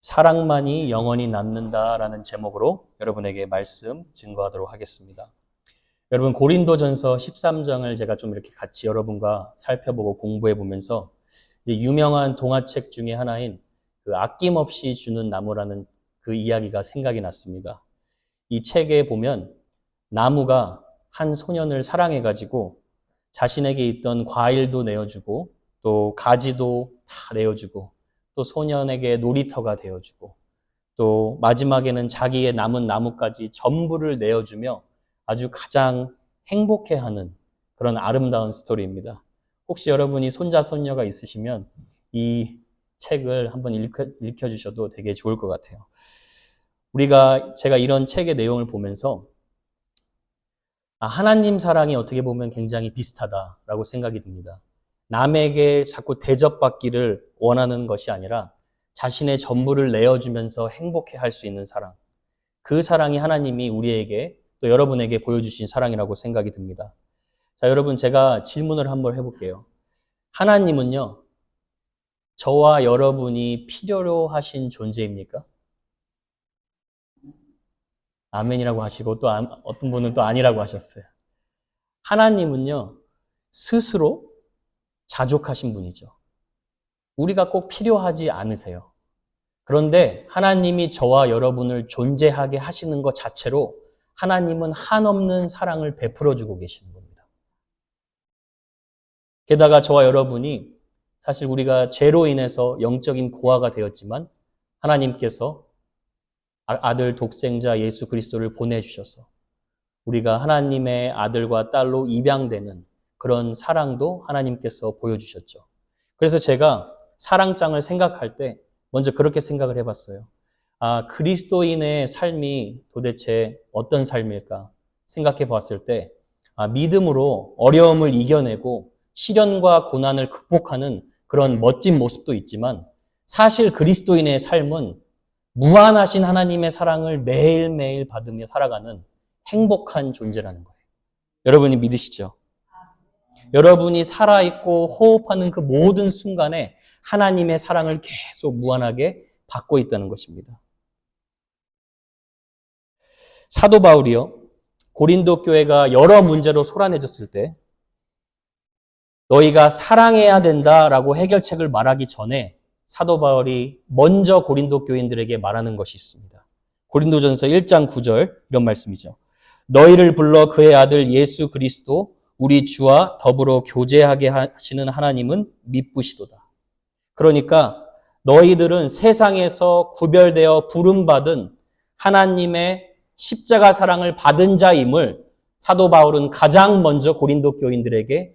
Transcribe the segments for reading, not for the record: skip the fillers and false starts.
사랑만이 영원히 남는다라는 제목으로 여러분에게 말씀 증거하도록 하겠습니다. 여러분 고린도전서 13장을 제가 좀 이렇게 같이 여러분과 살펴보고 공부해 보면서 이제 유명한 동화책 중에 하나인 그 아낌없이 주는 나무라는 그 이야기가 생각이 났습니다. 이 책에 보면 나무가 한 소년을 사랑해가지고 자신에게 있던 과일도 내어주고 또 가지도 다 내어주고 또 소년에게 놀이터가 되어주고 또 마지막에는 자기의 남은 나무까지 전부를 내어주며 아주 가장 행복해하는 그런 아름다운 스토리입니다. 혹시 여러분이 손자, 손녀가 있으시면 이 책을 한번 읽혀주셔도 되게 좋을 것 같아요. 제가 이런 책의 내용을 보면서 하나님 사랑이 어떻게 보면 굉장히 비슷하다라고 생각이 듭니다. 남에게 자꾸 대접받기를 원하는 것이 아니라 자신의 전부를 내어주면서 행복해할 수 있는 사랑. 그 사랑이 하나님이 우리에게 또 여러분에게 보여주신 사랑이라고 생각이 듭니다. 자, 여러분 제가 질문을 한번 해볼게요. 하나님은요, 저와 여러분이 필요로 하신 존재입니까? 아멘이라고 하시고 또 어떤 분은 또 아니라고 하셨어요. 하나님은요, 스스로 자족하신 분이죠. 우리가 꼭 필요하지 않으세요. 그런데 하나님이 저와 여러분을 존재하게 하시는 것 자체로 하나님은 한없는 사랑을 베풀어주고 계시는 겁니다. 게다가 저와 여러분이 사실 우리가 죄로 인해서 영적인 고아가 되었지만 하나님께서 아들 독생자 예수 그리스도를 보내주셔서 우리가 하나님의 아들과 딸로 입양되는 그런 사랑도 하나님께서 보여주셨죠. 그래서 제가 사랑장을 생각할 때 먼저 그렇게 생각을 해봤어요. 그리스도인의 삶이 도대체 어떤 삶일까 생각해 봤을 때 믿음으로 어려움을 이겨내고 시련과 고난을 극복하는 그런 멋진 모습도 있지만 사실 그리스도인의 삶은 무한하신 하나님의 사랑을 매일매일 받으며 살아가는 행복한 존재라는 거예요. 여러분이 믿으시죠? 여러분이 살아있고 호흡하는 그 모든 순간에 하나님의 사랑을 계속 무한하게 받고 있다는 것입니다. 사도 바울이요, 고린도 교회가 여러 문제로 소란해졌을 때 너희가 사랑해야 된다라고 해결책을 말하기 전에 사도 바울이 먼저 고린도 교인들에게 말하는 것이 있습니다. 고린도전서 1장 9절 이런 말씀이죠. 너희를 불러 그의 아들 예수 그리스도 우리 주와 더불어 교제하게 하시는 하나님은 미쁘시도다. 그러니까 너희들은 세상에서 구별되어 부름받은 하나님의 십자가 사랑을 받은 자임을 사도 바울은 가장 먼저 고린도 교인들에게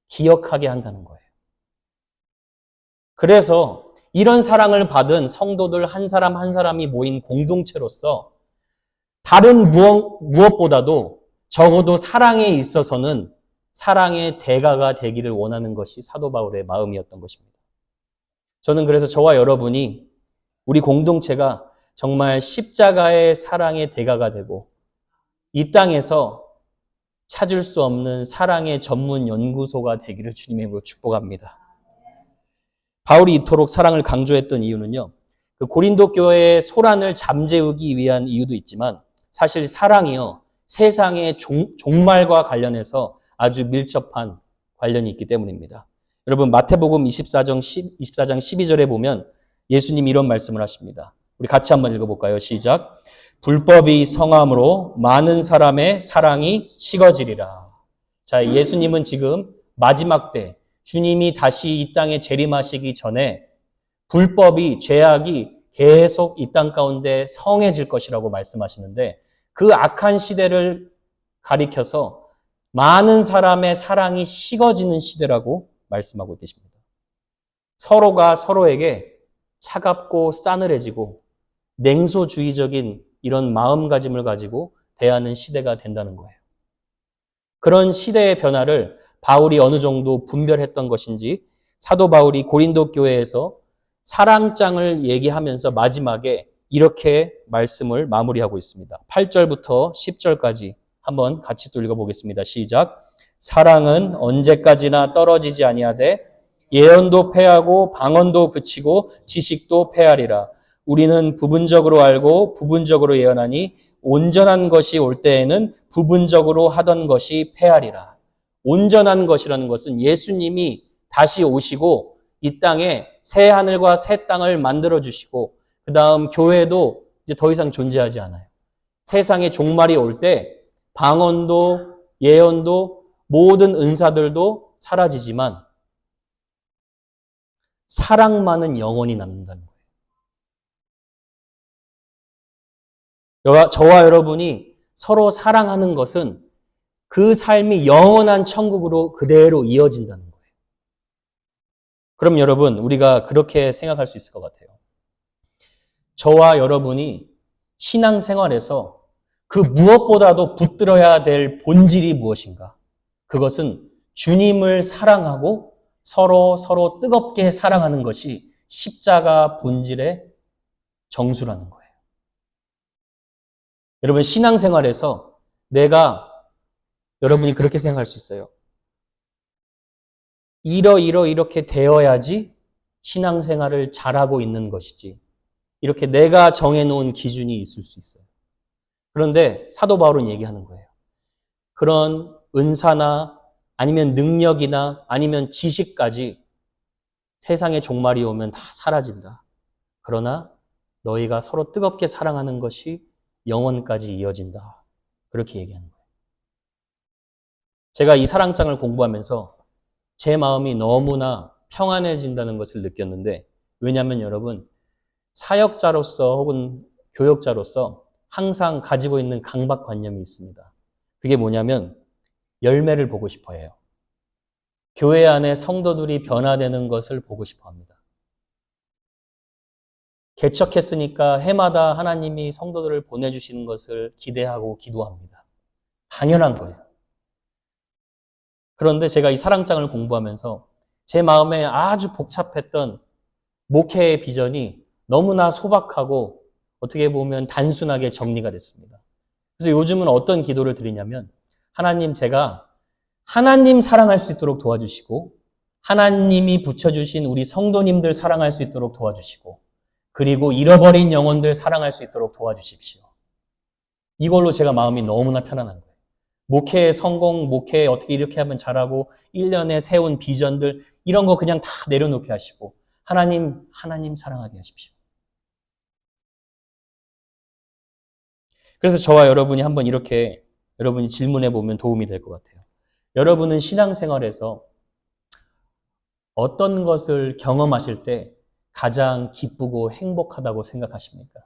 기억하게 한다는 거예요. 그래서 이런 사랑을 받은 성도들 한 사람 한 사람이 모인 공동체로서 다른 무엇보다도 적어도 사랑에 있어서는 사랑의 대가가 되기를 원하는 것이 사도 바울의 마음이었던 것입니다. 저는 그래서 저와 여러분이 우리 공동체가 정말 십자가의 사랑의 대가가 되고 이 땅에서 찾을 수 없는 사랑의 전문 연구소가 되기를 주님의 이름으로 축복합니다. 바울이 이토록 사랑을 강조했던 이유는요, 그 고린도 교회의 소란을 잠재우기 위한 이유도 있지만 사실 사랑이요, 세상의 종말과 관련해서 아주 밀접한 관련이 있기 때문입니다. 여러분 마태복음 24장 12절에 보면 예수님이 이런 말씀을 하십니다. 우리 같이 한번 읽어볼까요? 시작. 불법이 성함으로 많은 사람의 사랑이 식어지리라. 자, 예수님은 지금 마지막 때 주님이 다시 이 땅에 재림하시기 전에 불법이, 죄악이 계속 이 땅 가운데 성해질 것이라고 말씀하시는데 그 악한 시대를 가리켜서 많은 사람의 사랑이 식어지는 시대라고 말씀하고 계십니다. 서로가 서로에게 차갑고 싸늘해지고 냉소주의적인 이런 마음가짐을 가지고 대하는 시대가 된다는 거예요. 그런 시대의 변화를 바울이 어느 정도 분별했던 것인지 사도 바울이 고린도 교회에서 사랑장을 얘기하면서 마지막에 이렇게 말씀을 마무리하고 있습니다. 8절부터 10절까지 한번 같이 또 읽어보겠습니다. 시작. 사랑은 언제까지나 떨어지지 아니하되 예언도 패하고 방언도 그치고 지식도 패하리라. 우리는 부분적으로 알고 부분적으로 예언하니 온전한 것이 올 때에는 부분적으로 하던 것이 패하리라. 온전한 것이라는 것은 예수님이 다시 오시고 이 땅에 새 하늘과 새 땅을 만들어 주시고 그 다음 교회도 이제 더 이상 존재하지 않아요. 세상의 종말이 올 때 방언도 예언도 모든 은사들도 사라지지만 사랑만은 영원히 남는다는 거예요. 저와 여러분이 서로 사랑하는 것은 그 삶이 영원한 천국으로 그대로 이어진다는 거예요. 그럼 여러분, 우리가 그렇게 생각할 수 있을 것 같아요. 저와 여러분이 신앙생활에서 그 무엇보다도 붙들어야 될 본질이 무엇인가? 그것은 주님을 사랑하고 서로 뜨겁게 사랑하는 것이 십자가 본질의 정수라는 거예요. 여러분, 신앙생활에서 여러분이 그렇게 생각할 수 있어요. 이렇게 되어야지 신앙생활을 잘하고 있는 것이지. 이렇게 내가 정해놓은 기준이 있을 수 있어요. 그런데 사도 바울은 얘기하는 거예요. 그런 은사나 아니면 능력이나 아니면 지식까지 세상의 종말이 오면 다 사라진다. 그러나 너희가 서로 뜨겁게 사랑하는 것이 영원까지 이어진다. 그렇게 얘기하는 거예요. 제가 이 사랑장을 공부하면서 제 마음이 너무나 평안해진다는 것을 느꼈는데, 왜냐하면 여러분, 사역자로서 혹은 교역자로서 항상 가지고 있는 강박관념이 있습니다. 그게 뭐냐면 열매를 보고 싶어 해요. 교회 안에 성도들이 변화되는 것을 보고 싶어 합니다. 개척했으니까 해마다 하나님이 성도들을 보내주시는 것을 기대하고 기도합니다. 당연한 거예요. 그런데 제가 이 사랑장을 공부하면서 제 마음에 아주 복잡했던 목회의 비전이 너무나 소박하고 어떻게 보면 단순하게 정리가 됐습니다. 그래서 요즘은 어떤 기도를 드리냐면, 하나님, 제가 하나님 사랑할 수 있도록 도와주시고 하나님이 붙여주신 우리 성도님들 사랑할 수 있도록 도와주시고 그리고 잃어버린 영혼들 사랑할 수 있도록 도와주십시오. 이걸로 제가 마음이 너무나 편안한 거예요. 목회의 성공, 목회 어떻게 이렇게 하면 잘하고 1년에 세운 비전들 이런 거 그냥 다 내려놓게 하시고 하나님 사랑하게 하십시오. 그래서 저와 여러분이 한번 이렇게 여러분이 질문해 보면 도움이 될 것 같아요. 여러분은 신앙생활에서 어떤 것을 경험하실 때 가장 기쁘고 행복하다고 생각하십니까?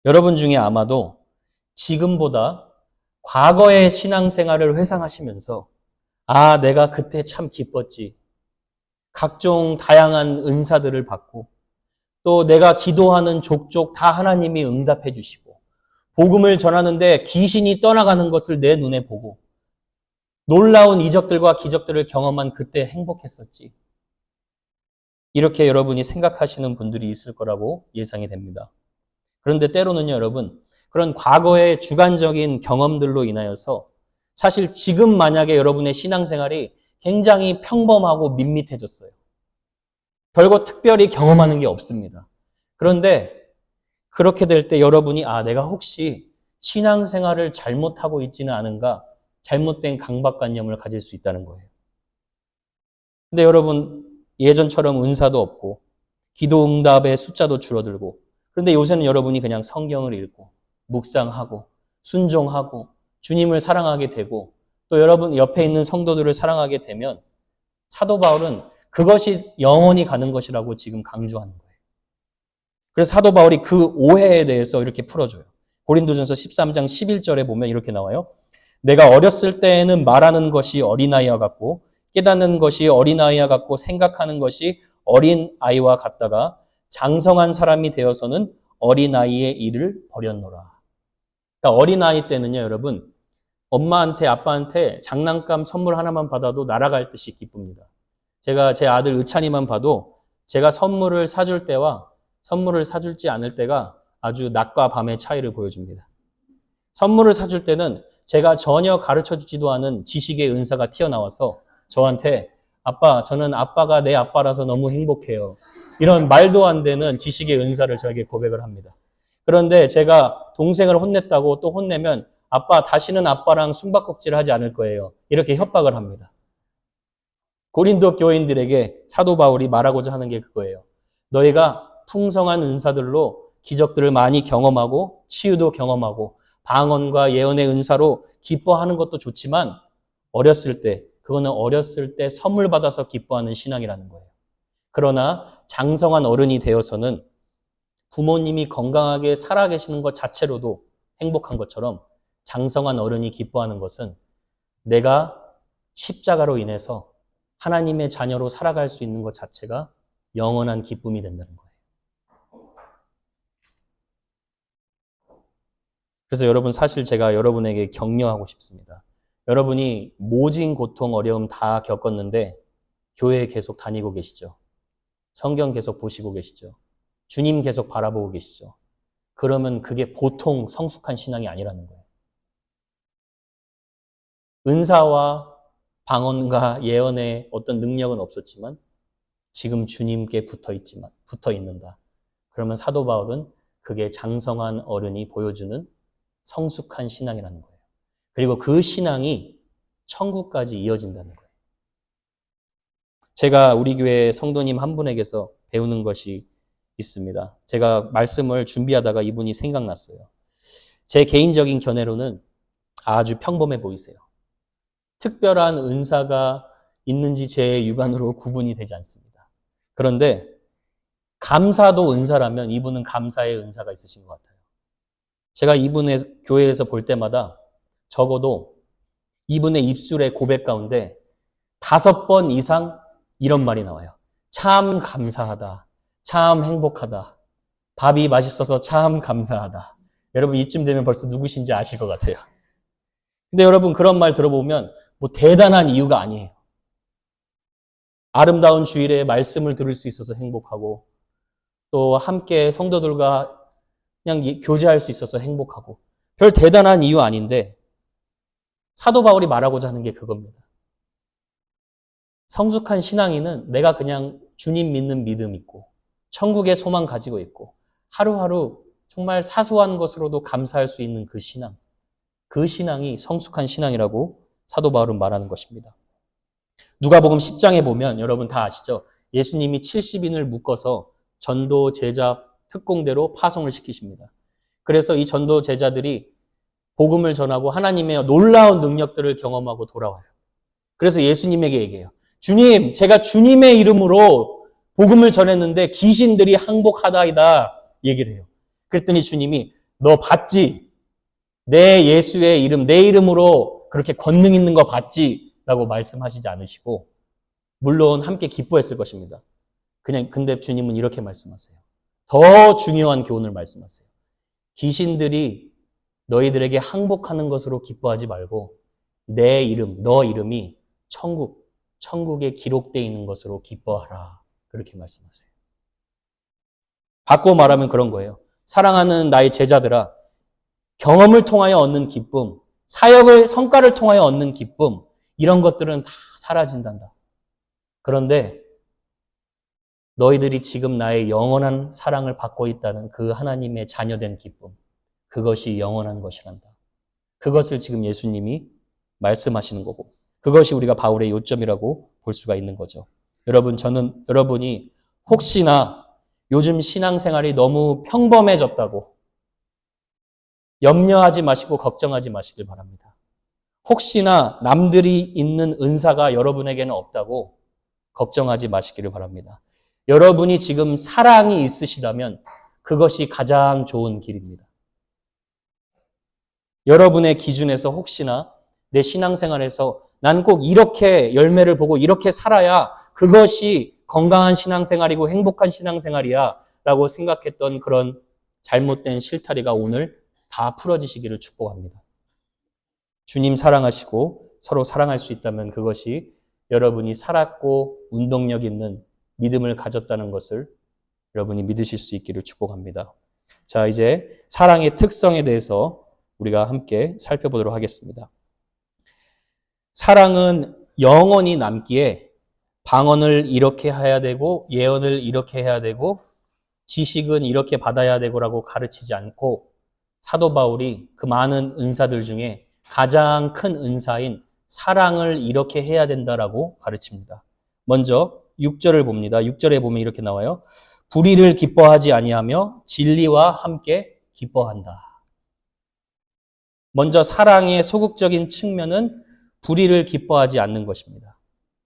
여러분 중에 아마도 지금보다 과거의 신앙생활을 회상하시면서 내가 그때 참 기뻤지. 각종 다양한 은사들을 받고 또 내가 기도하는 족족 다 하나님이 응답해 주시고 복음을 전하는데 귀신이 떠나가는 것을 내 눈에 보고 놀라운 이적들과 기적들을 경험한 그때 행복했었지. 이렇게 여러분이 생각하시는 분들이 있을 거라고 예상이 됩니다. 그런데 때로는요, 여러분, 그런 과거의 주관적인 경험들로 인하여서 사실 지금 만약에 여러분의 신앙생활이 굉장히 평범하고 밋밋해졌어요. 별거 특별히 경험하는 게 없습니다. 그런데 그렇게 될 때 여러분이 내가 혹시 신앙생활을 잘못하고 있지는 않은가? 잘못된 강박관념을 가질 수 있다는 거예요. 근데 여러분, 예전처럼 은사도 없고 기도 응답의 숫자도 줄어들고 그런데 요새는 여러분이 그냥 성경을 읽고 묵상하고 순종하고 주님을 사랑하게 되고 또 여러분 옆에 있는 성도들을 사랑하게 되면 사도 바울은 그것이 영원히 가는 것이라고 지금 강조하는 거예요. 그래서 사도 바울이 그 오해에 대해서 이렇게 풀어줘요. 고린도전서 13장 11절에 보면 이렇게 나와요. 내가 어렸을 때에는 말하는 것이 어린아이와 같고 깨닫는 것이 어린아이와 같고 생각하는 것이 어린아이와 같다가 장성한 사람이 되어서는 어린아이의 일을 버렸노라. 그러니까 어린아이 때는요, 여러분, 엄마한테 아빠한테 장난감 선물 하나만 받아도 날아갈 듯이 기쁩니다. 제가 제 아들 의찬이만 봐도 제가 선물을 사줄 때와 선물을 사줄지 않을 때가 아주 낮과 밤의 차이를 보여줍니다. 선물을 사줄 때는 제가 전혀 가르쳐주지도 않은 지식의 은사가 튀어나와서 저한테 아빠, 저는 아빠가 내 아빠라서 너무 행복해요. 이런 말도 안 되는 지식의 은사를 저에게 고백을 합니다. 그런데 제가 동생을 혼냈다고 또 혼내면 아빠, 다시는 아빠랑 숨바꼭질을 하지 않을 거예요. 이렇게 협박을 합니다. 고린도 교인들에게 사도 바울이 말하고자 하는 게 그거예요. 너희가 풍성한 은사들로 기적들을 많이 경험하고 치유도 경험하고 방언과 예언의 은사로 기뻐하는 것도 좋지만 그거는 어렸을 때 선물 받아서 기뻐하는 신앙이라는 거예요. 그러나 장성한 어른이 되어서는 부모님이 건강하게 살아계시는 것 자체로도 행복한 것처럼 장성한 어른이 기뻐하는 것은 내가 십자가로 인해서 하나님의 자녀로 살아갈 수 있는 것 자체가 영원한 기쁨이 된다는 거예요. 그래서 여러분, 사실 제가 여러분에게 격려하고 싶습니다. 여러분이 모진 고통, 어려움 다 겪었는데 교회 계속 다니고 계시죠? 성경 계속 보시고 계시죠? 주님 계속 바라보고 계시죠? 그러면 그게 보통 성숙한 신앙이 아니라는 거예요. 은사와 방언과 예언의 어떤 능력은 없었지만 지금 주님께 붙어 있는다. 그러면 사도 바울은 그게 장성한 어른이 보여주는 성숙한 신앙이라는 거예요. 그리고 그 신앙이 천국까지 이어진다는 거예요. 제가 우리 교회 성도님 한 분에게서 배우는 것이 있습니다. 제가 말씀을 준비하다가 이분이 생각났어요. 제 개인적인 견해로는 아주 평범해 보이세요. 특별한 은사가 있는지 제 육안으로 구분이 되지 않습니다. 그런데 감사도 은사라면 이분은 감사의 은사가 있으신 것 같아요. 제가 이분의 교회에서 볼 때마다 적어도 이분의 입술의 고백 가운데 5번 이상 이런 말이 나와요. 참 감사하다. 참 행복하다. 밥이 맛있어서 참 감사하다. 여러분 이쯤 되면 벌써 누구신지 아실 것 같아요. 근데 여러분 그런 말 들어보면 뭐 대단한 이유가 아니에요. 아름다운 주일에 말씀을 들을 수 있어서 행복하고 또 함께 성도들과 그냥 교제할 수 있어서 행복하고 별 대단한 이유 아닌데 사도 바울이 말하고자 하는 게 그겁니다. 성숙한 신앙인은 내가 그냥 주님 믿는 믿음 있고 천국의 소망 가지고 있고 하루하루 정말 사소한 것으로도 감사할 수 있는 그 신앙이 성숙한 신앙이라고 사도 바울은 말하는 것입니다. 누가복음 10장에 보면 여러분 다 아시죠? 예수님이 70인을 묶어서 전도 제자 특공대로 파송을 시키십니다. 그래서 이 전도 제자들이 복음을 전하고 하나님의 놀라운 능력들을 경험하고 돌아와요. 그래서 예수님에게 얘기해요. 주님, 제가 주님의 이름으로 복음을 전했는데 귀신들이 항복하다이다 얘기를 해요. 그랬더니 주님이 너 봤지? 내 예수의 이름, 내 이름으로 그렇게 권능 있는 거 봤지? 라고 말씀하시지 않으시고 물론 함께 기뻐했을 것입니다. 근데 주님은 이렇게 말씀하세요. 더 중요한 교훈을 말씀하세요. 귀신들이 너희들에게 항복하는 것으로 기뻐하지 말고 내 이름, 너 이름이 천국에 기록되어 있는 것으로 기뻐하라. 그렇게 말씀하세요. 바꿔 말하면 그런 거예요. 사랑하는 나의 제자들아, 경험을 통하여 얻는 기쁨, 사역의 성과를 통하여 얻는 기쁨, 이런 것들은 다 사라진단다. 그런데 너희들이 지금 나의 영원한 사랑을 받고 있다는 그 하나님의 자녀된 기쁨, 그것이 영원한 것이란다. 그것을 지금 예수님이 말씀하시는 거고 그것이 우리가 바울의 요점이라고 볼 수가 있는 거죠. 저는 여러분이 혹시나 요즘 신앙생활이 너무 평범해졌다고 염려하지 마시고 걱정하지 마시길 바랍니다. 혹시나 남들이 있는 은사가 여러분에게는 없다고 걱정하지 마시기를 바랍니다. 여러분이 지금 사랑이 있으시다면 그것이 가장 좋은 길입니다. 여러분의 기준에서 혹시나 내 신앙생활에서 난 꼭 이렇게 열매를 보고 이렇게 살아야 그것이 건강한 신앙생활이고 행복한 신앙생활이야 라고 생각했던 그런 잘못된 실타래가 오늘 다 풀어지시기를 축복합니다. 주님 사랑하시고 서로 사랑할 수 있다면 그것이 여러분이 살았고 운동력 있는 믿음을 가졌다는 것을 여러분이 믿으실 수 있기를 축복합니다. 자, 이제 사랑의 특성에 대해서 우리가 함께 살펴보도록 하겠습니다. 사랑은 영원히 남기에 방언을 이렇게 해야 되고 예언을 이렇게 해야 되고 지식은 이렇게 받아야 되고라고 가르치지 않고 사도 바울이 그 많은 은사들 중에 가장 큰 은사인 사랑을 이렇게 해야 된다라고 가르칩니다. 먼저 6절을 봅니다. 6절에 보면 이렇게 나와요. 불의를 기뻐하지 아니하며 진리와 함께 기뻐한다. 먼저 사랑의 소극적인 측면은 불의를 기뻐하지 않는 것입니다.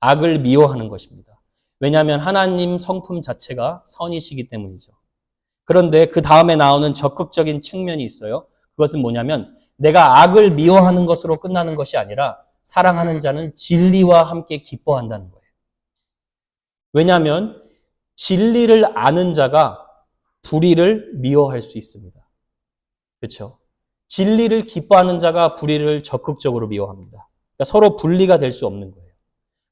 악을 미워하는 것입니다. 왜냐하면 하나님 성품 자체가 선이시기 때문이죠. 그런데 그 다음에 나오는 적극적인 측면이 있어요. 그것은 뭐냐면 내가 악을 미워하는 것으로 끝나는 것이 아니라 사랑하는 자는 진리와 함께 기뻐한다는 거예요. 왜냐하면 진리를 아는 자가 불의를 미워할 수 있습니다. 그렇죠? 진리를 기뻐하는 자가 불의를 적극적으로 미워합니다. 그러니까 서로 분리가 될 수 없는 거예요.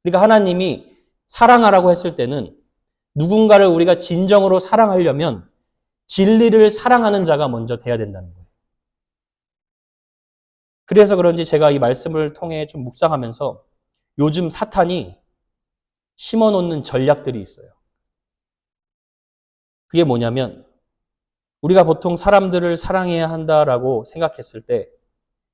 그러니까 하나님이 사랑하라고 했을 때는 누군가를 우리가 진정으로 사랑하려면 진리를 사랑하는 자가 먼저 돼야 된다는 거예요. 그래서 그런지 제가 이 말씀을 통해 좀 묵상하면서 요즘 사탄이 심어놓는 전략들이 있어요. 그게 뭐냐면 우리가 보통 사람들을 사랑해야 한다라고 생각했을 때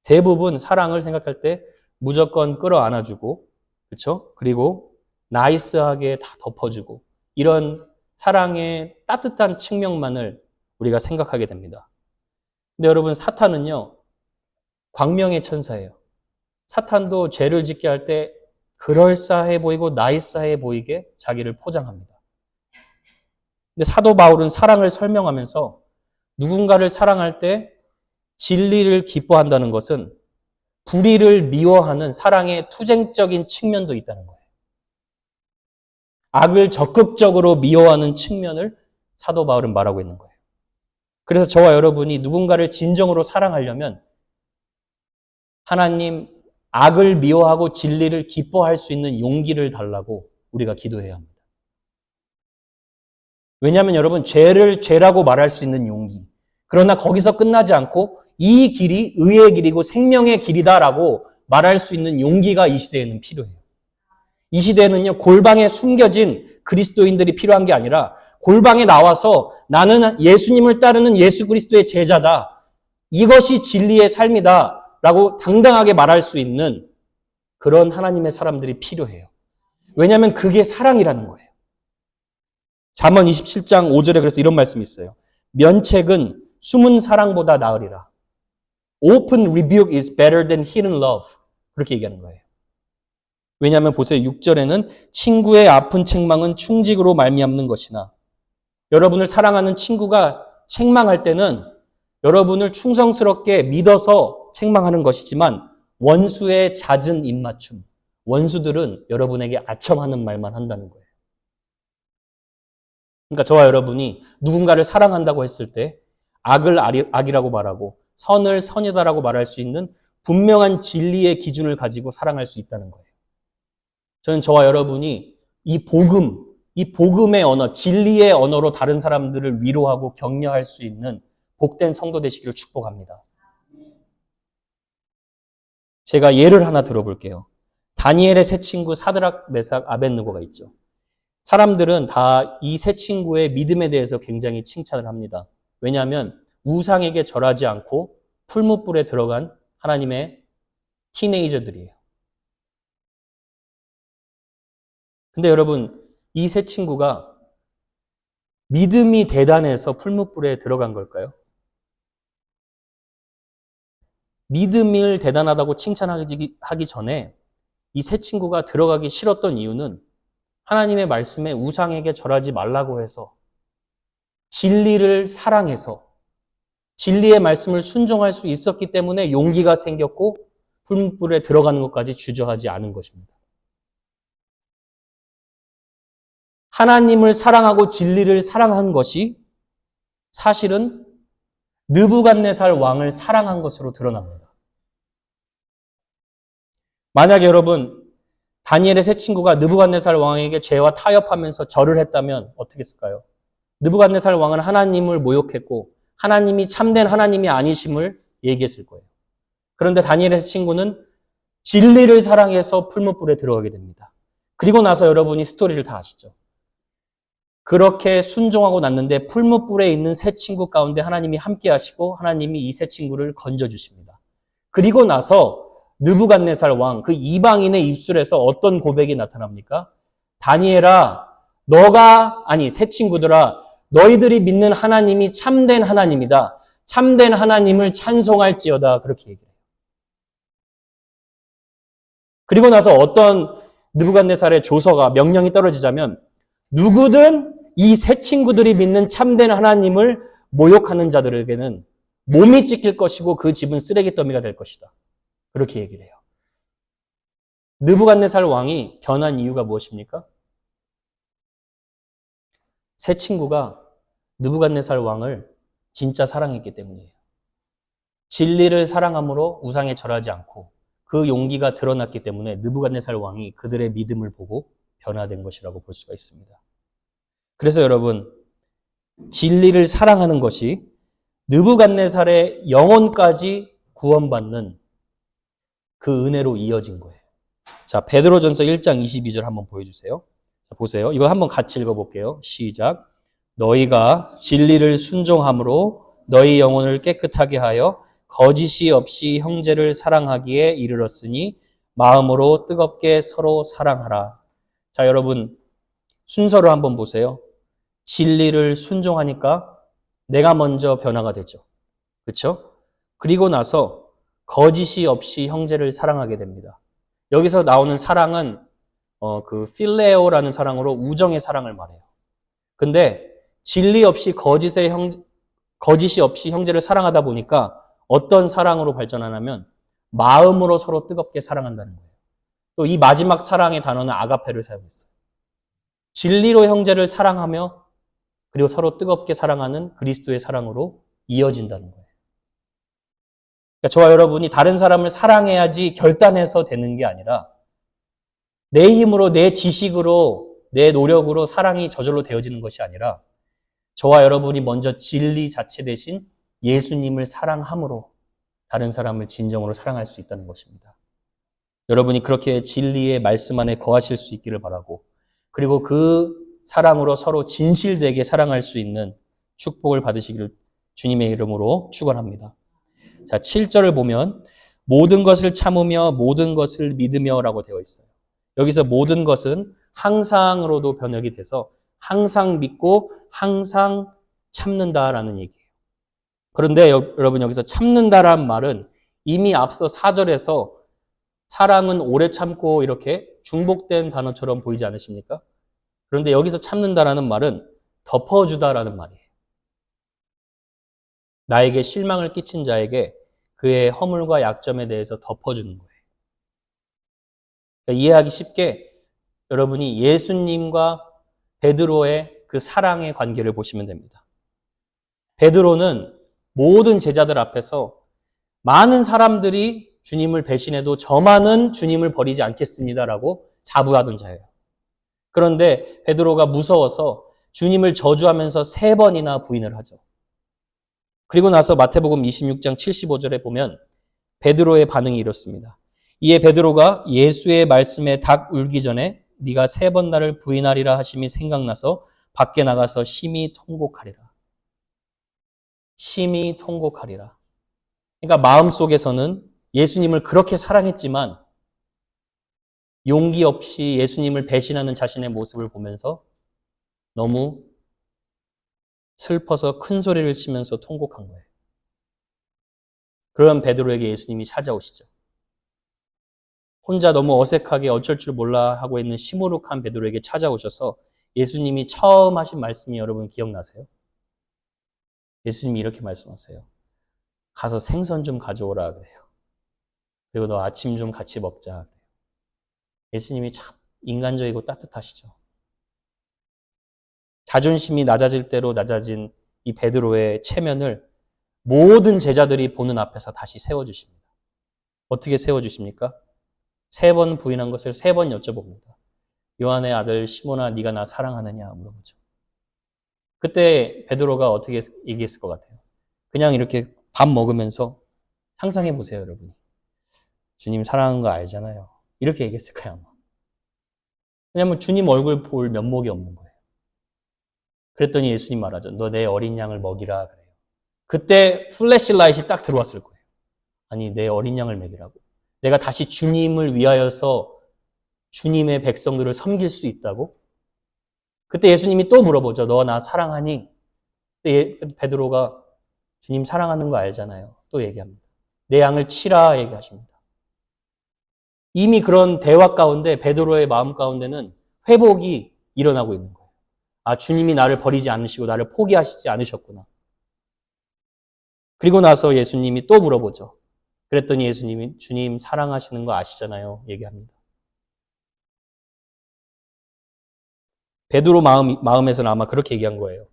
대부분 사랑을 생각할 때 무조건 끌어안아주고 그렇죠? 그리고 나이스하게 다 덮어주고 이런 사랑의 따뜻한 측면만을 우리가 생각하게 됩니다. 근데 여러분 사탄은요 광명의 천사예요. 사탄도 죄를 짓게 할 때 그럴싸해 보이고 나이스해 보이게 자기를 포장합니다. 근데 사도 바울은 사랑을 설명하면서 누군가를 사랑할 때 진리를 기뻐한다는 것은 불의를 미워하는 사랑의 투쟁적인 측면도 있다는 거예요. 악을 적극적으로 미워하는 측면을 사도 바울은 말하고 있는 거예요. 그래서 저와 여러분이 누군가를 진정으로 사랑하려면 하나님 악을 미워하고 진리를 기뻐할 수 있는 용기를 달라고 우리가 기도해야 합니다. 왜냐하면 여러분 죄를 죄라고 말할 수 있는 용기 그러나 거기서 끝나지 않고 이 길이 의의 길이고 생명의 길이다라고 말할 수 있는 용기가 이 시대에는 필요해요. 이 시대에는요 골방에 숨겨진 그리스도인들이 필요한 게 아니라 골방에 나와서 나는 예수님을 따르는 예수 그리스도의 제자다. 이것이 진리의 삶이다. 라고 당당하게 말할 수 있는 그런 하나님의 사람들이 필요해요. 왜냐하면 그게 사랑이라는 거예요. 잠언 27장 5절에 그래서 이런 말씀이 있어요. 면책은 숨은 사랑보다 나으리라. Open rebuke is better than hidden love. 그렇게 얘기하는 거예요. 왜냐하면 보세요. 6절에는 친구의 아픈 책망은 충직으로 말미암는 것이나 여러분을 사랑하는 친구가 책망할 때는 여러분을 충성스럽게 믿어서 책망하는 것이지만 원수의 잦은 입맞춤, 원수들은 여러분에게 아첨하는 말만 한다는 거예요. 그러니까 저와 여러분이 누군가를 사랑한다고 했을 때 악을 악이라고 말하고 선을 선이다라고 말할 수 있는 분명한 진리의 기준을 가지고 사랑할 수 있다는 거예요. 저는 저와 여러분이 이 복음의 언어, 진리의 언어로 다른 사람들을 위로하고 격려할 수 있는 복된 성도 되시기를 축복합니다. 제가 예를 하나 들어볼게요. 다니엘의 세 친구 사드락, 메삭, 아벳느고가 있죠. 사람들은 다 이 세 친구의 믿음에 대해서 굉장히 칭찬을 합니다. 왜냐하면 우상에게 절하지 않고 풀무불에 들어간 하나님의 티네이저들이에요. 근데 여러분, 이 세 친구가 믿음이 대단해서 풀무불에 들어간 걸까요? 믿음을 대단하다고 칭찬하기 전에 이 세 친구가 들어가기 싫었던 이유는 하나님의 말씀에 우상에게 절하지 말라고 해서 진리를 사랑해서 진리의 말씀을 순종할 수 있었기 때문에 용기가 생겼고 풀무불에 들어가는 것까지 주저하지 않은 것입니다. 하나님을 사랑하고 진리를 사랑한 것이 사실은 느부갓네살 왕을 사랑한 것으로 드러납니다. 만약에 여러분 다니엘의 세 친구가 느부갓네살 왕에게 죄와 타협하면서 절을 했다면 어떻게 했을까요? 느부갓네살 왕은 하나님을 모욕했고 하나님이 참된 하나님이 아니심을 얘기했을 거예요. 그런데 다니엘의 세 친구는 진리를 사랑해서 풀무불에 들어가게 됩니다. 그리고 나서 여러분이 스토리를 다 아시죠. 그렇게 순종하고 났는데 풀무불에 있는 세 친구 가운데 하나님이 함께 하시고 하나님이 이 세 친구를 건져주십니다. 그리고 나서 느부갓네살 왕, 그 이방인의 입술에서 어떤 고백이 나타납니까? 다니엘아, 세 친구들아, 너희들이 믿는 하나님이 참된 하나님이다. 참된 하나님을 찬송할지어다. 그렇게 얘기해요. 그리고 나서 어떤 느부갓네살의 조서가 명령이 떨어지자면 누구든 이 세 친구들이 믿는 참된 하나님을 모욕하는 자들에게는 몸이 찢길 것이고 그 집은 쓰레기 더미가 될 것이다. 그렇게 얘기를 해요. 느부갓네살 왕이 변한 이유가 무엇입니까? 세 친구가 느부갓네살 왕을 진짜 사랑했기 때문이에요. 진리를 사랑함으로 우상에 절하지 않고 그 용기가 드러났기 때문에 느부갓네살 왕이 그들의 믿음을 보고 변화된 것이라고 볼 수가 있습니다. 그래서 여러분, 진리를 사랑하는 것이 느부갓네살의 영혼까지 구원받는 그 은혜로 이어진 거예요. 자, 베드로전서 1장 22절 한번 보여주세요. 자, 보세요. 이거 한번 같이 읽어볼게요. 시작. 너희가 진리를 순종함으로 너희 영혼을 깨끗하게 하여 거짓이 없이 형제를 사랑하기에 이르렀으니 마음으로 뜨겁게 서로 사랑하라. 자, 여러분 순서를 한번 보세요. 진리를 순종하니까 내가 먼저 변화가 되죠. 그렇죠? 그리고 나서 거짓이 없이 형제를 사랑하게 됩니다. 여기서 나오는 사랑은 그 필레오라는 사랑으로 우정의 사랑을 말해요. 근데 진리 없이 거짓이 없이 형제를 사랑하다 보니까 어떤 사랑으로 발전하냐면 마음으로 서로 뜨겁게 사랑한다는 거예요. 또 이 마지막 사랑의 단어는 아가페를 사용했어요. 진리로 형제를 사랑하며 그리고 서로 뜨겁게 사랑하는 그리스도의 사랑으로 이어진다는 거예요. 그러니까 저와 여러분이 다른 사람을 사랑해야지 결단해서 되는 게 아니라 내 힘으로, 내 지식으로, 내 노력으로 사랑이 저절로 되어지는 것이 아니라 저와 여러분이 먼저 진리 자체 대신 예수님을 사랑함으로 다른 사람을 진정으로 사랑할 수 있다는 것입니다. 여러분이 그렇게 진리의 말씀 안에 거하실 수 있기를 바라고 그리고 그 사랑으로 서로 진실되게 사랑할 수 있는 축복을 받으시기를 주님의 이름으로 축원합니다. 자, 7절을 보면 모든 것을 참으며 모든 것을 믿으며라고 되어 있어요. 여기서 모든 것은 항상으로도 번역이 돼서 항상 믿고 항상 참는다라는 얘기예요. 그런데 여러분 여기서 참는다라는 말은 이미 앞서 4절에서 사랑은 오래 참고 이렇게 중복된 단어처럼 보이지 않으십니까? 그런데 여기서 참는다라는 말은 덮어주다라는 말이에요. 나에게 실망을 끼친 자에게 그의 허물과 약점에 대해서 덮어주는 거예요. 그러니까 이해하기 쉽게 여러분이 예수님과 베드로의 그 사랑의 관계를 보시면 됩니다. 베드로는 모든 제자들 앞에서 많은 사람들이 주님을 배신해도 저만은 주님을 버리지 않겠습니다라고 자부하던 자예요. 그런데 베드로가 무서워서 주님을 저주하면서 3번이나 부인을 하죠. 그리고 나서 마태복음 26장 75절에 보면 베드로의 반응이 이렇습니다. 이에 베드로가 예수의 말씀에 닭 울기 전에 네가 3번 나를 부인하리라 하심이 생각나서 밖에 나가서 심히 통곡하리라. 심히 통곡하리라. 그러니까 마음속에서는 예수님을 그렇게 사랑했지만 용기 없이 예수님을 배신하는 자신의 모습을 보면서 너무 슬퍼서 큰 소리를 치면서 통곡한 거예요. 그런 베드로에게 예수님이 찾아오시죠. 혼자 너무 어색하게 어쩔 줄 몰라 하고 있는 시무룩한 베드로에게 찾아오셔서 예수님이 처음 하신 말씀이 여러분 기억나세요? 예수님이 이렇게 말씀하세요. 가서 생선 좀 가져오라 그래요. 그리고 너 아침 좀 같이 먹자 그래요. 예수님이 참 인간적이고 따뜻하시죠. 자존심이 낮아질 대로 낮아진 이 베드로의 체면을 모든 제자들이 보는 앞에서 다시 세워주십니다. 어떻게 세워주십니까? 3번 부인한 것을 3번 여쭤봅니다. 요한의 아들 시몬아 네가 나 사랑하느냐 물어보죠. 그때 베드로가 어떻게 얘기했을 것 같아요? 그냥 이렇게 밥 먹으면서 상상해 보세요, 여러분이. 주님 사랑하는 거 알잖아요. 이렇게 얘기했을 거예요, 아마. 왜냐하면 주님 얼굴 볼 면목이 없는 거예요. 그랬더니 예수님 말하죠. 너 내 어린 양을 먹이라 그래요. 그때 플래시라이트이 딱 들어왔을 거예요. 아니, 내 어린 양을 먹이라고. 내가 다시 주님을 위하여서 주님의 백성들을 섬길 수 있다고? 그때 예수님이 또 물어보죠. 너 나 사랑하니? 그때 베드로가 주님 사랑하는 거 알잖아요. 또 얘기합니다. 내 양을 치라 얘기하십니다. 이미 그런 대화 가운데 베드로의 마음 가운데는 회복이 일어나고 있는 거예요. 아, 주님이 나를 버리지 않으시고 나를 포기하시지 않으셨구나. 그리고 나서 예수님이 또 물어보죠. 그랬더니 예수님이 주님 사랑하시는 거 아시잖아요. 얘기합니다. 베드로 마음에서는 아마 그렇게 얘기한 거예요.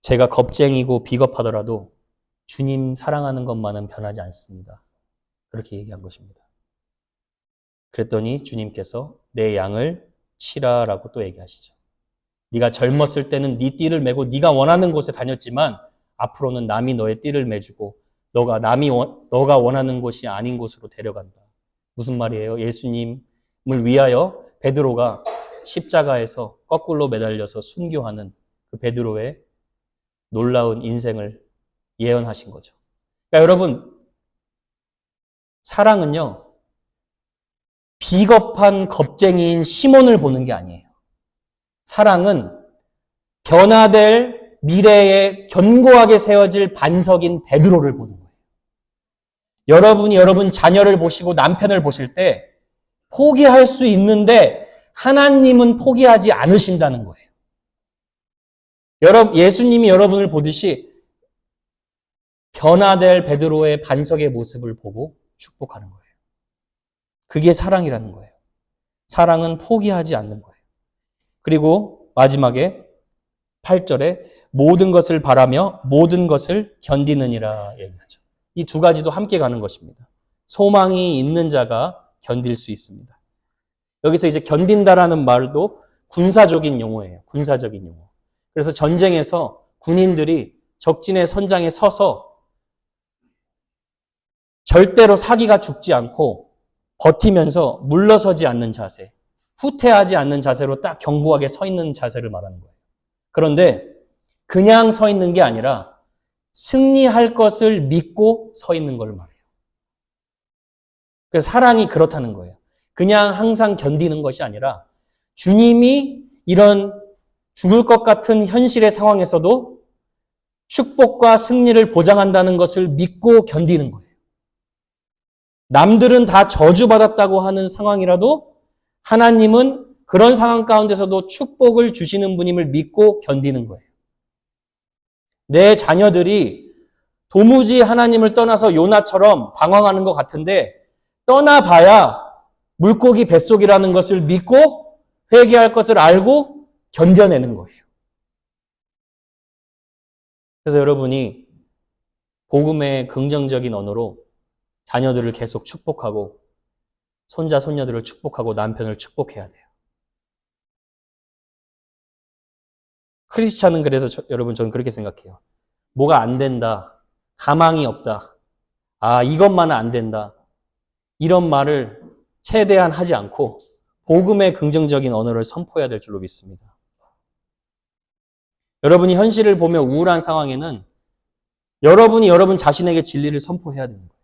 제가 겁쟁이고 비겁하더라도 주님 사랑하는 것만은 변하지 않습니다. 그렇게 얘기한 것입니다. 그랬더니 주님께서 내 양을 치라라고 또 얘기하시죠. 네가 젊었을 때는 네 띠를 메고 네가 원하는 곳에 다녔지만 앞으로는 남이 너의 띠를 메주고 너가 원하는 곳이 아닌 곳으로 데려간다. 무슨 말이에요? 예수님을 위하여 베드로가 십자가에서 거꾸로 매달려서 순교하는 그 베드로의 놀라운 인생을 예언하신 거죠. 그러니까 여러분, 사랑은요, 비겁한 겁쟁이인 시몬을 보는 게 아니에요. 사랑은 변화될 미래에 견고하게 세워질 반석인 베드로를 보는 거예요. 여러분이 여러분 자녀를 보시고 남편을 보실 때 포기할 수 있는데 하나님은 포기하지 않으신다는 거예요. 예수님이 여러분을 보듯이 변화될 베드로의 반석의 모습을 보고 축복하는 거예요. 그게 사랑이라는 거예요. 사랑은 포기하지 않는 거예요. 그리고 마지막에 8절에 모든 것을 바라며 모든 것을 견디느니라 얘기하죠. 이 두 가지도 함께 가는 것입니다. 소망이 있는 자가 견딜 수 있습니다. 여기서 이제 견딘다라는 말도 군사적인 용어예요. 군사적인 용어. 그래서 전쟁에서 군인들이 적진의 선장에 서서 절대로 사기가 죽지 않고 버티면서 물러서지 않는 자세, 후퇴하지 않는 자세로 딱 견고하게 서 있는 자세를 말하는 거예요. 그런데 그냥 서 있는 게 아니라 승리할 것을 믿고 서 있는 걸 말해요. 그래서 사랑이 그렇다는 거예요. 그냥 항상 견디는 것이 아니라 주님이 이런 죽을 것 같은 현실의 상황에서도 축복과 승리를 보장한다는 것을 믿고 견디는 거예요. 남들은 다 저주받았다고 하는 상황이라도 하나님은 그런 상황 가운데서도 축복을 주시는 분임을 믿고 견디는 거예요. 내 자녀들이 도무지 하나님을 떠나서 요나처럼 방황하는 것 같은데 떠나봐야 물고기 뱃속이라는 것을 믿고 회개할 것을 알고 견뎌내는 거예요. 그래서 여러분이 복음의 긍정적인 언어로 자녀들을 계속 축복하고 손자, 손녀들을 축복하고 남편을 축복해야 돼요. 크리스찬은 그래서 여러분 저는 그렇게 생각해요. 뭐가 안 된다. 가망이 없다. 아, 이것만은 안 된다. 이런 말을 최대한 하지 않고 복음의 긍정적인 언어를 선포해야 될 줄로 믿습니다. 여러분이 현실을 보며 우울한 상황에는 여러분이 여러분 자신에게 진리를 선포해야 되는 거예요.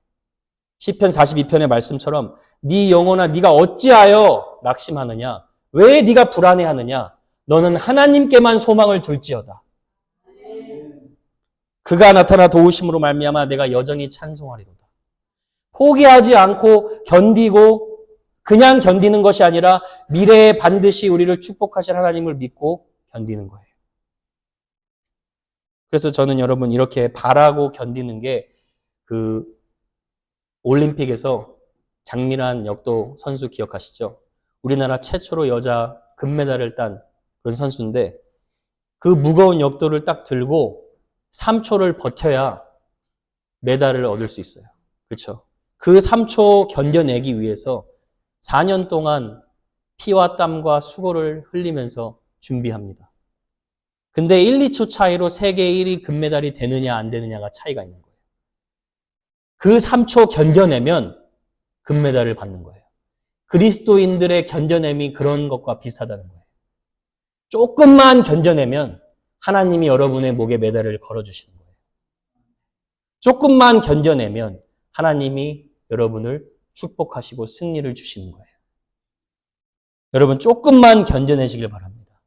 시편 42편의 말씀처럼 네 영혼아 네가 어찌하여 낙심하느냐? 왜 네가 불안해하느냐? 너는 하나님께만 소망을 둘지어다. 그가 나타나 도우심으로 말미암아 내가 여전히 찬송하리로다. 포기하지 않고 견디고 그냥 견디는 것이 아니라 미래에 반드시 우리를 축복하실 하나님을 믿고 견디는 거예요. 그래서 저는 여러분 이렇게 바라고 견디는 게 올림픽에서 장민환 역도 선수 기억하시죠? 우리나라 최초로 여자 금메달을 딴 그런 선수인데 그 무거운 역도를 딱 들고 3초를 버텨야 메달을 얻을 수 있어요. 그렇죠? 그 3초 견뎌내기 위해서 4년 동안 피와 땀과 수고를 흘리면서 준비합니다. 근데 1, 2초 차이로 세계 1위 금메달이 되느냐 안 되느냐가 차이가 있는 거예요. 그 3초 견뎌내면 금메달을 받는 거예요. 그리스도인들의 견뎌냄이 그런 것과 비슷하다는 거예요. 조금만 견뎌내면 하나님이 여러분의 목에 메달을 걸어주시는 거예요. 조금만 견뎌내면 하나님이 여러분을 축복하시고 승리를 주시는 거예요. 여러분 조금만 견뎌내시길 바랍니다.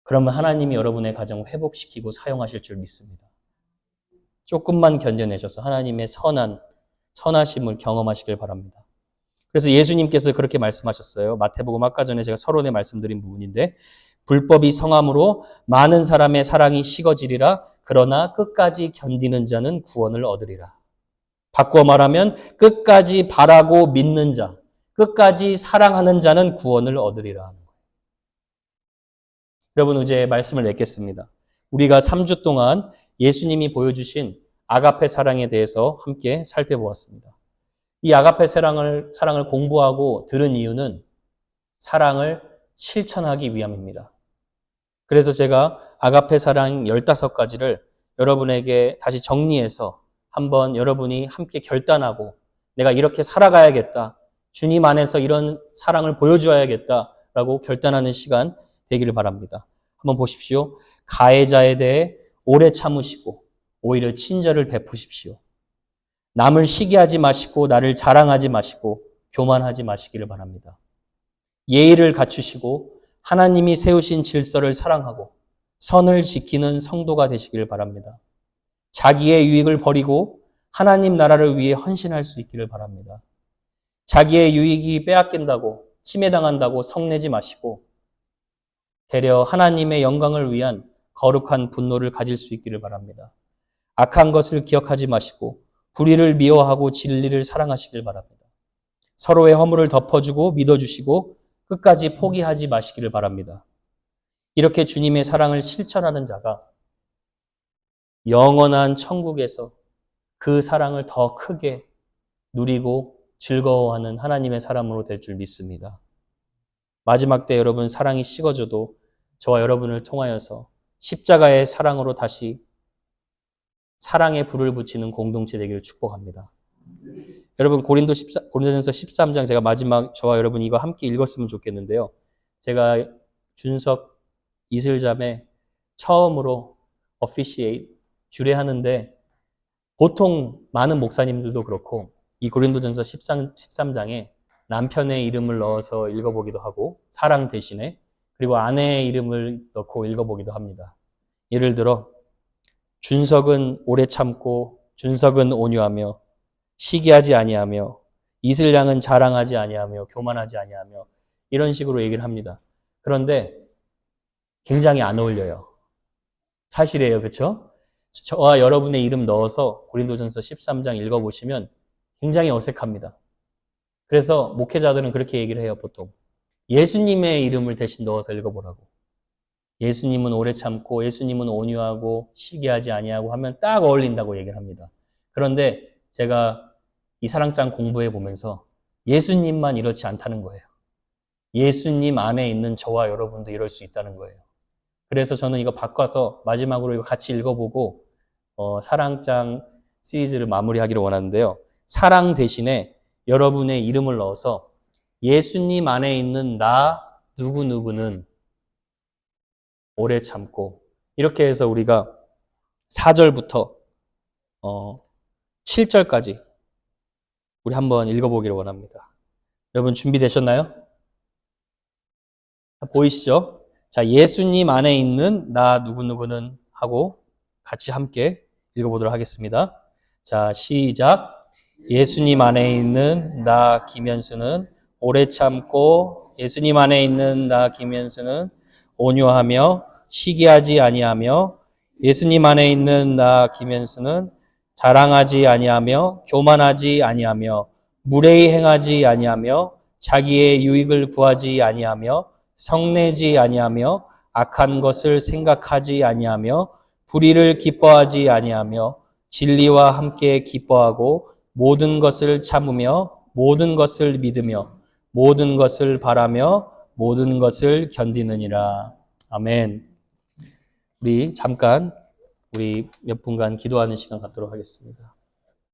그러면 하나님이 여러분의 가정을 회복시키고 사용하실 줄 믿습니다. 조금만 견뎌내셔서 하나님의 선하심을 경험하시길 바랍니다. 그래서 예수님께서 그렇게 말씀하셨어요. 마태복음 아까 전에 제가 서론에 말씀드린 부분인데 불법이 성함으로 많은 사람의 사랑이 식어지리라. 그러나 끝까지 견디는 자는 구원을 얻으리라. 바꾸어 말하면 끝까지 바라고 믿는 자, 끝까지 사랑하는 자는 구원을 얻으리라 하는 거예요. 여러분 이제 말씀을 맺겠습니다. 우리가 3주 동안 예수님이 보여주신 아가페 사랑에 대해서 함께 살펴보았습니다. 이 아가페 사랑을 공부하고 들은 이유는 사랑을 실천하기 위함입니다. 그래서 제가 아가페 사랑 15가지를 여러분에게 다시 정리해서 한번 여러분이 함께 결단하고 내가 이렇게 살아가야겠다. 주님 안에서 이런 사랑을 보여줘야겠다라고 결단하는 시간 되기를 바랍니다. 한번 보십시오. 가해자에 대해 오래 참으시고 오히려 친절을 베푸십시오. 남을 시기하지 마시고 나를 자랑하지 마시고 교만하지 마시기를 바랍니다. 예의를 갖추시고 하나님이 세우신 질서를 사랑하고 선을 지키는 성도가 되시기를 바랍니다. 자기의 유익을 버리고 하나님 나라를 위해 헌신할 수 있기를 바랍니다. 자기의 유익이 빼앗긴다고 침해당한다고 성내지 마시고 되려 하나님의 영광을 위한 거룩한 분노를 가질 수 있기를 바랍니다. 악한 것을 기억하지 마시고 불의를 미워하고 진리를 사랑하시길 바랍니다. 서로의 허물을 덮어주고 믿어주시고 끝까지 포기하지 마시기를 바랍니다. 이렇게 주님의 사랑을 실천하는 자가 영원한 천국에서 그 사랑을 더 크게 누리고 즐거워하는 하나님의 사람으로 될 줄 믿습니다. 마지막 때 여러분 사랑이 식어져도 저와 여러분을 통하여서 십자가의 사랑으로 다시 사랑의 불을 붙이는 공동체 되기를 축복합니다. 여러분 고린도전서 13장 제가 마지막 저와 여러분 이거 함께 읽었으면 좋겠는데요. 제가 준석 이슬자매 처음으로 officiate 주례하는데 보통 많은 목사님들도 그렇고 이 고린도전서 13장에 남편의 이름을 넣어서 읽어보기도 하고 사랑 대신에 그리고 아내의 이름을 넣고 읽어보기도 합니다. 예를 들어 준석은 오래 참고 준석은 온유하며 시기하지 아니하며 이슬양은 자랑하지 아니하며 교만하지 아니하며 이런 식으로 얘기를 합니다. 그런데 굉장히 안 어울려요. 사실이에요. 그렇죠? 저와 여러분의 이름 넣어서 고린도전서 13장 읽어보시면 굉장히 어색합니다. 그래서 목회자들은 그렇게 얘기를 해요. 보통 예수님의 이름을 대신 넣어서 읽어보라고. 예수님은 오래 참고 예수님은 온유하고 시기하지 아니하고 하면 딱 어울린다고 얘기를 합니다. 그런데 제가 이 사랑장 공부해 보면서 예수님만 이렇지 않다는 거예요. 예수님 안에 있는 저와 여러분도 이럴 수 있다는 거예요. 그래서 저는 이거 바꿔서 마지막으로 이거 같이 읽어보고 사랑장 시리즈를 마무리하기를 원하는데요. 사랑 대신에 여러분의 이름을 넣어서 예수님 안에 있는 나 누구누구는 오래 참고 이렇게 해서 우리가 4절부터 7절까지 우리 한번 읽어보기를 원합니다. 여러분 준비되셨나요? 보이시죠? 자, 예수님 안에 있는 나 누구누구는 하고 같이 함께 읽어보도록 하겠습니다. 자, 시작. 예수님 안에 있는 나 김현수는 오래 참고 예수님 안에 있는 나 김현수는 온유하며 시기하지 아니하며 예수님 안에 있는 나 김현수는 자랑하지 아니하며 교만하지 아니하며 무례히 행하지 아니하며 자기의 유익을 구하지 아니하며 성내지 아니하며 악한 것을 생각하지 아니하며 불의를 기뻐하지 아니하며 진리와 함께 기뻐하고 모든 것을 참으며 모든 것을 믿으며 모든 것을 바라며 모든 것을 견디느니라. 아멘. 우리 잠깐 우리 몇 분간 기도하는 시간 갖도록 하겠습니다.